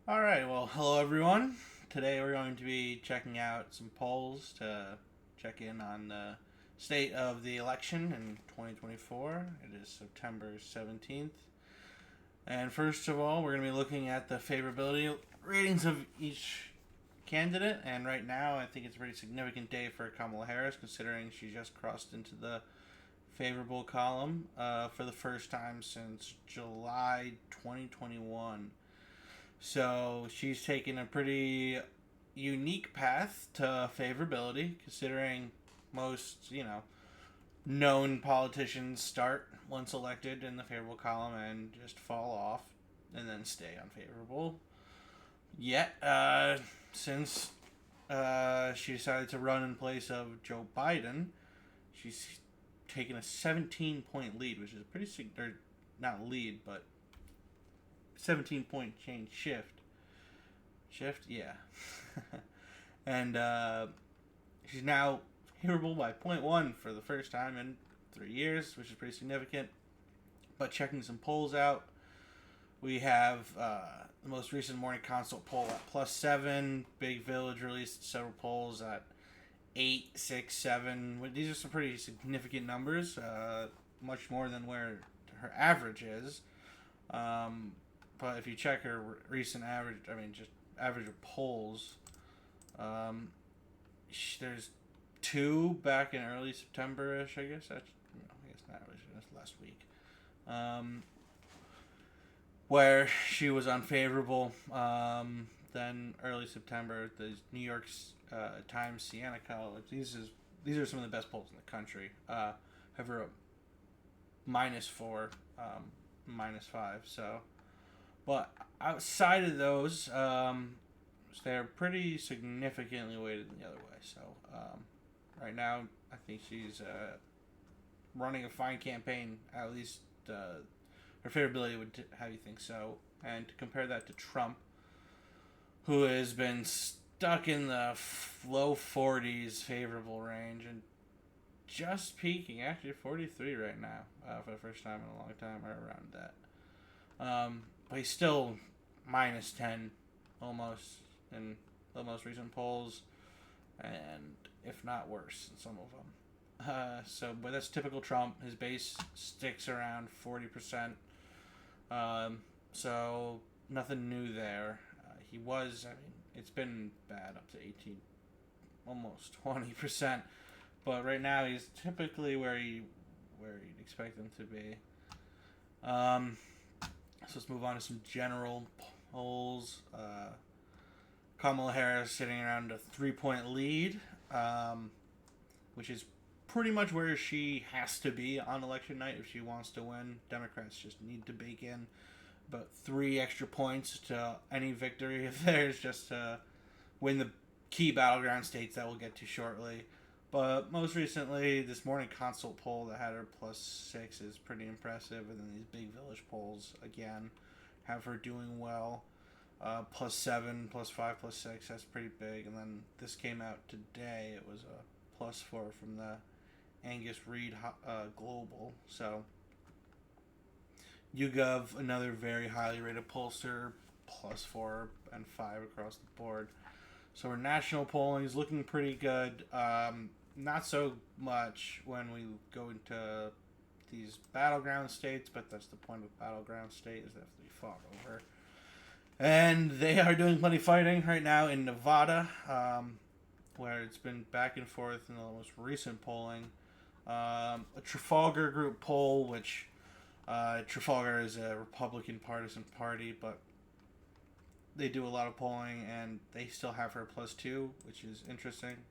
All right, well, hello everyone. Today we're going to be checking out some polls to check in on the state of the election in 2024. It is September 17th. And first of all, we're going to be looking at the favorability ratings of each candidate. And right now, I think it's a pretty significant day for Kamala Harris, considering she just crossed into the favorable column for the first time since July 2021. So she's taken a pretty unique path to favorability, considering most, known politicians start once elected in the favorable column and just fall off and then stay unfavorable. Yet, since she decided to run in place of Joe Biden, she's taken a 17-point lead, which is a pretty or not lead, but 17-point change shift. Yeah. And she's now favorable by point 0.1 for the first time in 3 years, which is pretty significant. But checking some polls out, we have the most recent morning consult poll at +7. Big Village released several polls at 8, 6, 7. These are some pretty significant numbers, much more than where her average is. But if you check her recent average, just average of polls, there's two back in early September-ish, I guess. I guess not really, that's last week. Where she was unfavorable. Then early September, the New York Times Siena College. These are some of the best polls in the country. Have her -4, -5. So, but outside of those, they're pretty significantly weighted the other way. So, right now, I think she's running a fine campaign. At least her favorability would have you think so. And to compare that to Trump, who has been stuck in the low 40s favorable range and just peaking, actually 43 right now for the first time in a long time, or around that. But he's still -10 almost in the most recent polls, and if not worse in some of them. But that's typical Trump. His base sticks around 40%. So nothing new there. It's been bad up to 18, almost 20%. But right now he's typically where you'd expect him to be. So let's move on to some general polls. Kamala Harris sitting around a 3-point lead, which is pretty much where she has to be on election night if she wants to win. Democrats just need to bake in about 3 extra points to any victory of theirs just to win the key battleground states that we'll get to shortly. But most recently, this morning consult poll that had her +6 is pretty impressive, and then these big village polls again have her doing well. +7, +5, +6, that's pretty big. And then this came out today. It was a +4 from the Angus Reid Global. So YouGov, another very highly rated pollster, +4 and 5 across the board. So our national polling is looking pretty good. Not so much when we go into these battleground states, but that's the point of battleground state, is that they fought over. And they are doing plenty of fighting right now in Nevada, where it's been back and forth in the most recent polling. A Trafalgar Group poll, which Trafalgar is a Republican partisan party, but they do a lot of polling, and they still have her +2, which is interesting.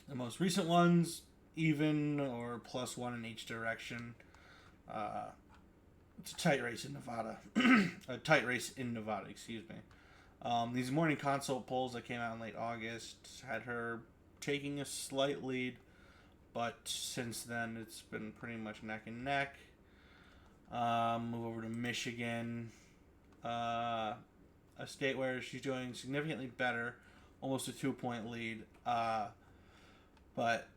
The most recent ones, even or +1 in each direction. It's a tight race in Nevada. Excuse me. These morning consult polls that came out in late August had her taking a slight lead, but since then it's been pretty much neck and neck. Move over to Michigan, a state where she's doing significantly better, almost a 2-point lead. But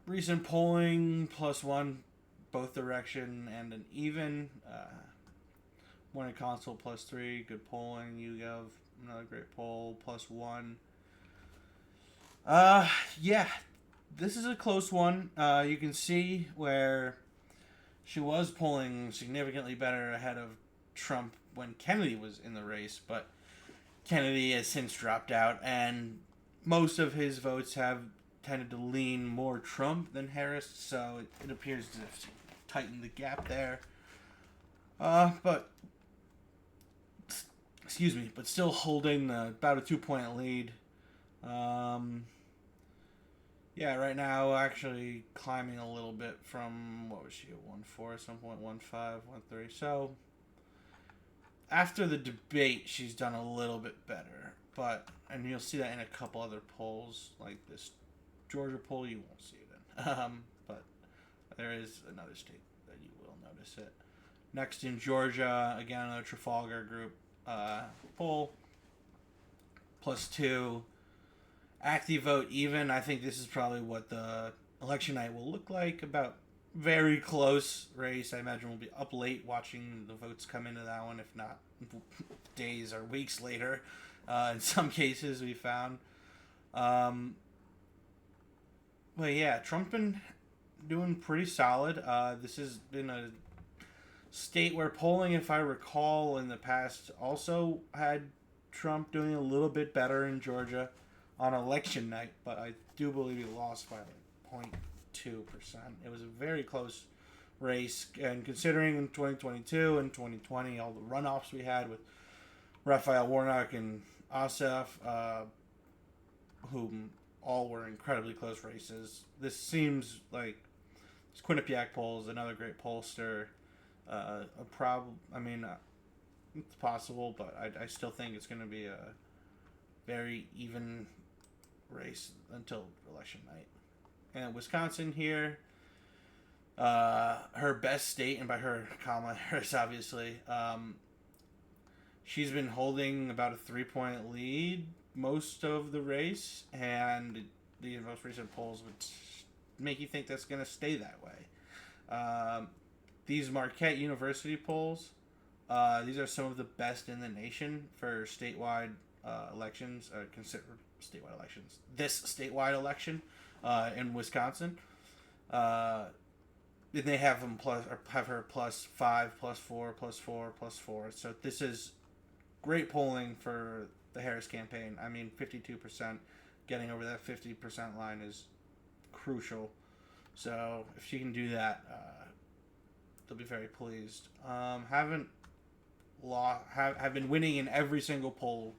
recent polling +1 both direction and an even. Winning console +3, good polling. YouGov, another great poll, +1. Uh, yeah, this is a close one. You can see where she was polling significantly better ahead of Trump when Kennedy was in the race, but Kennedy has since dropped out, and most of his votes have tended to lean more Trump than Harris, so it appears to have tightened the gap there. But excuse me, but still holding about a 2 point lead. Um, yeah, right now actually climbing a little bit from what was she at 1.4, some point 1.5, 1.3. So after the debate, she's done a little bit better, but and you'll see that in a couple other polls like this Georgia poll. You won't see it in, but there is another state that you will notice it. Next in Georgia, again another Trafalgar Group poll, +2. Active vote even. I think this is probably what the election night will look like. About very close race. I imagine we'll be up late watching the votes come into that one, if not days or weeks later. In some cases, we found. But yeah, Trump been doing pretty solid. This has been a state where polling, if I recall, in the past also had Trump doing a little bit better in Georgia on election night, but I do believe he lost by like 0.2%. It was a very close race, and considering in 2022 and 2020 all the runoffs we had with Raphael Warnock and Ossoff, whom all were incredibly close races, this seems like this Quinnipiac poll is another great pollster. It's possible, but I still think it's going to be a very even race until election night. And Wisconsin here, her best state, and by her, Kamala Harris, obviously, she's been holding about a 3 point lead most of the race, and the most recent polls would make you think that's going to stay that way. These Marquette University polls, these are some of the best in the nation for statewide elections, consider statewide elections. This statewide election in Wisconsin, and they have them have her +5, +4, +4, +4. So this is great polling for the Harris campaign. I mean, 52%, getting over that 50% line is crucial. So if she can do that, they'll be very pleased. Have been winning in every single poll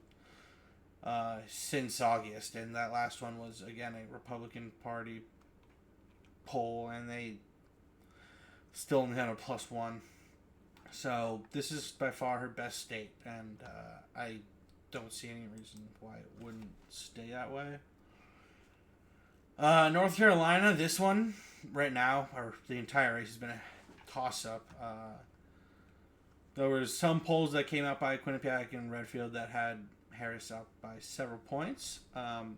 since August, and that last one was again a Republican Party poll, and they still only had a +1. So this is by far her best state, and I don't see any reason why it wouldn't stay that way. North Carolina, this one right now, or the entire race, has been a toss-up. There was some polls that came out by Quinnipiac and Redfield that had Harris up by several points. And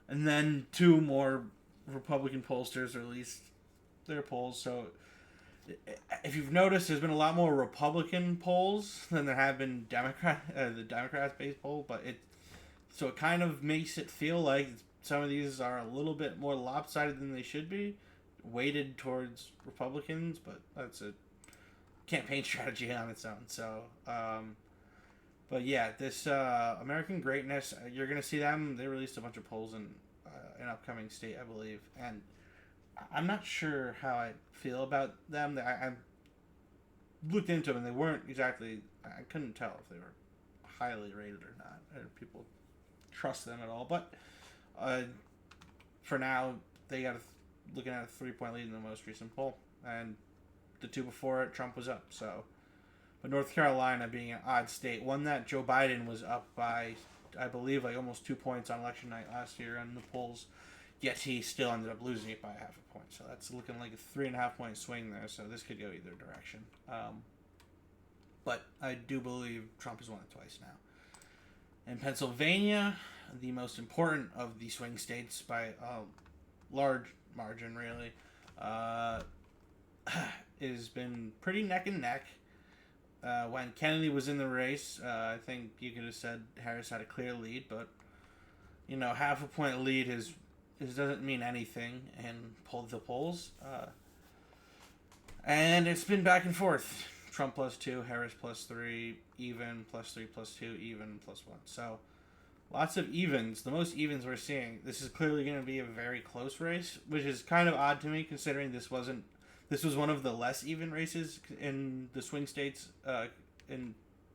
then two more Republican pollsters released their polls. So if you've noticed, there's been a lot more Republican polls than there have been the Democrats-based poll. But it kind of makes it feel like some of these are a little bit more lopsided than they should be, weighted towards Republicans. But that's a campaign strategy on its own. So, but yeah, this American Greatness, you're gonna see them. They released a bunch of polls in an upcoming state, I believe, and I'm not sure how I feel about them. I looked into them, and they weren't exactly. I couldn't tell if they were highly rated or not. People trust them at all, but for now, they got looking at a 3 point lead in the most recent poll, and the two before it, Trump was up. So, but North Carolina being an odd state, one that Joe Biden was up by, I believe, like almost 2 points on election night last year in the polls, yet he still ended up losing it by half a point. So that's looking like a 3.5 point swing there. So this could go either direction. But I do believe Trump has won it twice now. In Pennsylvania, the most important of the swing states by a large margin, really, has been pretty neck and neck. When Kennedy was in the race, I think you could have said Harris had a clear lead, but half a point lead is doesn't mean anything in the polls. And it's been back and forth. Trump +2, Harris +3, even, +3, +2, even, +1. So lots of evens. The most evens we're seeing. This is clearly going to be a very close race, which is kind of odd to me considering this was one of the less even races in the swing states in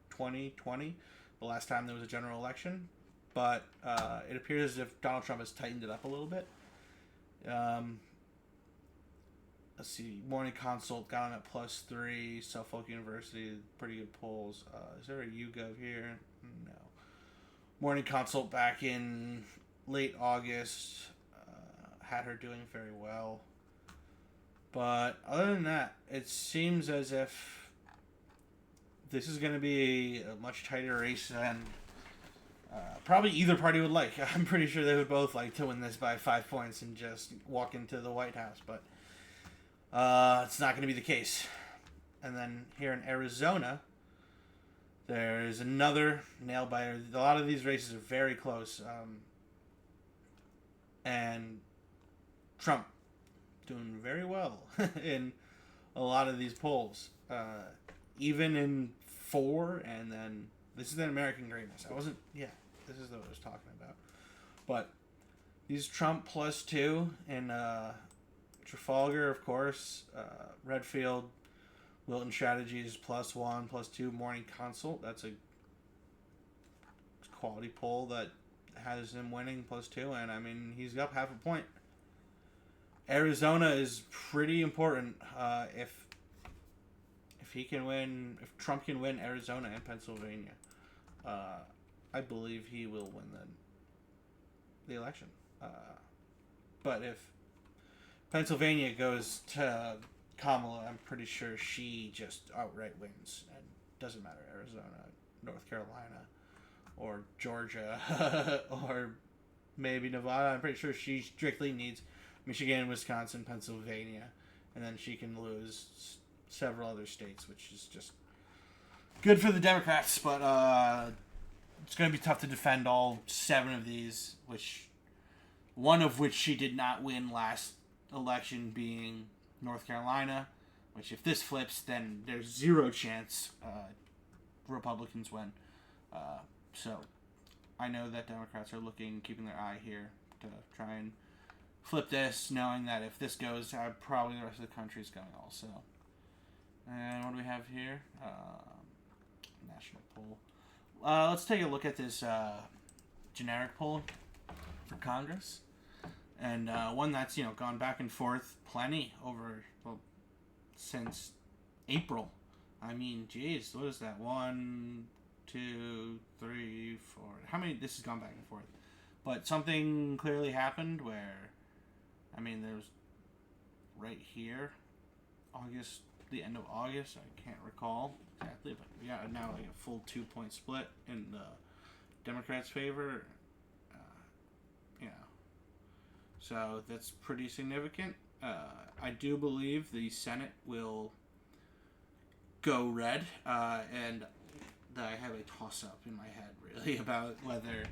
2020, the last time there was a general election. But it appears as if Donald Trump has tightened it up a little bit. Let's see. Morning Consult got him at +3. Suffolk University, pretty good polls. Is there a YouGov here? No. Morning Consult back in late August had her doing very well. But other than that, it seems as if this is going to be a much tighter race than probably either party would like. I'm pretty sure they would both like to win this by 5 points and just walk into the White House. But it's not going to be the case. And then here in Arizona, there's another nail biter. A lot of these races are very close. And Trump doing very well in a lot of these polls. Even in 4, and then this is an American greatness. This is what I was talking about. But these Trump +2 in Trafalgar, of course, Redfield, Wilton Strategies +1, +2, Morning Consult. That's a quality poll that has him winning +2, and I mean he's up half a point. Arizona is pretty important. If Trump can win Arizona and Pennsylvania, I believe he will win the election. But if Pennsylvania goes to Kamala, I'm pretty sure she just outright wins. And doesn't matter, Arizona, North Carolina, or Georgia, or maybe Nevada. I'm pretty sure she strictly needs Michigan, Wisconsin, Pennsylvania, and then she can lose several other states, which is just good for the Democrats. But it's going to be tough to defend all 7 of these, one of which she did not win last election, being North Carolina, which if this flips, then there's 0 chance Republicans win. So I know that Democrats are keeping their eye here to try and flip this, knowing that if this goes, probably the rest of the country is going also. And what do we have here? National poll. Let's take a look at this generic poll for Congress. And one that's, gone back and forth plenty since April. I mean, geez, what is that? 1, 2, 3, 4. How many? This has gone back and forth. But something clearly happened where, there's right here, the end of August, I can't recall exactly, but we got now like a full 2-point split in the Democrats' favor. So that's pretty significant. I do believe the Senate will go red, and I have a toss-up in my head, really, about whether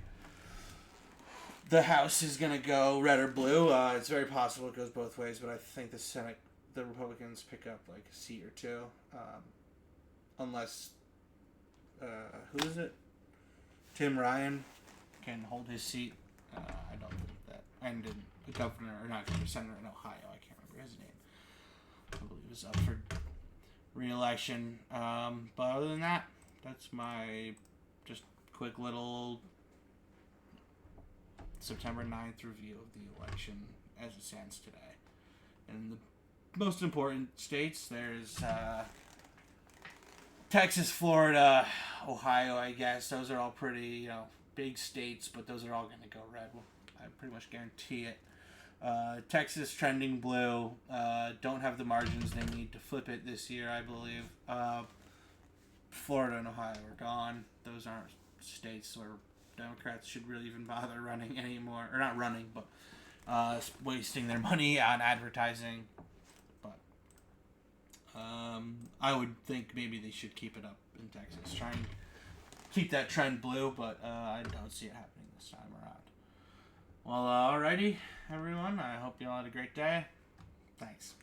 the House is going to go red or blue. It's very possible it goes both ways, but I think the Senate, the Republicans pick up like a seat or 2, unless, who is it? Tim Ryan can hold his seat. I don't think that. And the governor, or not governor, senator in Ohio, I can't remember his name. I believe he was up for re-election. But other than that, that's my just quick little September 9th review of the election as it stands today. In the most important states, there's Texas, Florida, Ohio, I guess. Those are all pretty, big states, but those are all going to go red. I pretty much guarantee it. Texas trending blue. Don't have the margins they need to flip it this year, I believe. Florida and Ohio are gone. Those aren't states where Democrats should really even bother running anymore. Or not running, but wasting their money on advertising. But I would think maybe they should keep it up in Texas. Try and keep that trend blue, but I don't see it happening this time around. Well, alrighty, everyone. I hope you all had a great day. Thanks.